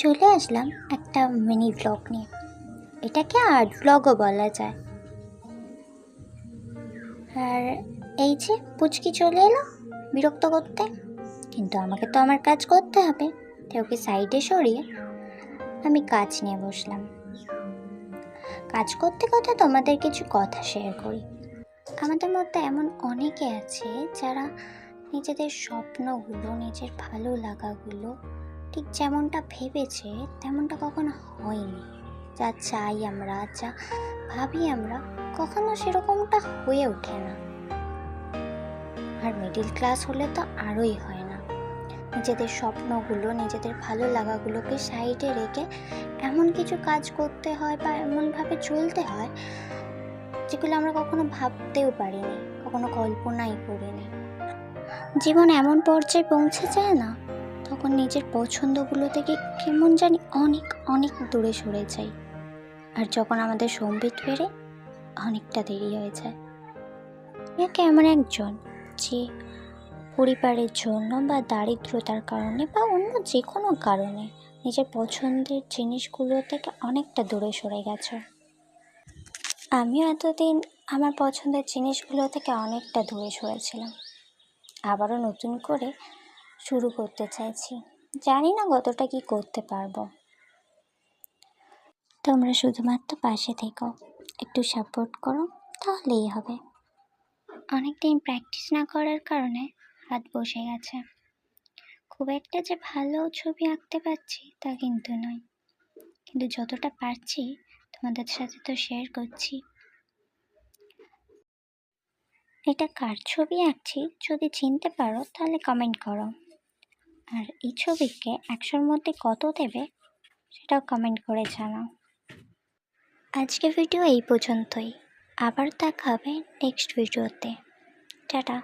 চলে আসলাম একটা mini blog নিয়ে। এটাকে আর্ট ব্লগও বলা যায়। আর এই যে পুচকি চলে এলো বিরক্ত করতে, কিন্তু আমাকে তো আমার কাজ করতে হবে, তাই ওকে সাইডে সরিয়ে আমি কাজ নিয়ে বসলাম। কাজ করতে করতে তোমাদের কিছু কথা শেয়ার করি। আমাদের মধ্যে এমন অনেকে আছে যারা নিজেদের স্বপ্নগুলো, নিজের ভালো লাগাগুলো ঠিক যেমনটা ভেবেছে তেমনটা কখনো হয়নি। যা চাই আমরা, যা ভাবি আমরা, কখনো সেরকমটা হয়ে ওঠে না। আর মিডিল ক্লাস হলে তো আরোই হয় না। নিজেদের স্বপ্নগুলো, নিজেদের ভালো লাগাগুলোকে সাইডে রেখে এমন কিছু কাজ করতে হয় বা এমনভাবে চলতে হয় যেগুলো আমরা কখনো ভাবতেও পারিনি, কখনো কল্পনাই করিনি। জীবন এমন পর্যায়ে পৌঁছে যায় না, তখন নিজের পছন্দগুলো থেকে কেমন জানি অনেক অনেক দূরে সরে যাই। আর যখন আমাদের সম্বিত ফেরে, অনেকটা দেরি হয়ে যায়। একে এমন একজন যে পরিবারের জন্য বা দারিদ্রতার কারণে বা অন্য যে কোনো কারণে নিজের পছন্দের জিনিসগুলো থেকে অনেকটা দূরে সরে গেছে। আমিও এতদিন আমার পছন্দের জিনিসগুলো থেকে অনেকটা দূরে সরেছিলাম। আবারও নতুন করে শুরু করতে চাইছি। জানি না কতটা কি করতে পারবো। তোমরা শুধুমাত্র পাশে থেকো, একটু সাপোর্ট করো, তাহলেই হবে। অনেকদিন প্র্যাকটিস না করার কারণে হাত বসে গেছে। খুব একটা যে ভালো ছবি আঁকতে পারছি তা কিন্তু নয়, কিন্তু যতটা পারছি তোমাদের সাথে তো শেয়ার করছি। এটা কার ছবি আঁকছি যদি চিনতে পারো তাহলে কমেন্ট করো। আর এই ছবিকে 100-র মধ্যে কত দেবে সেটাও কমেন্ট করে জানাও। আজকে ভিডিও এই পর্যন্তই। আবার দেখা হবে নেক্সট ভিডিওতে। টাটা।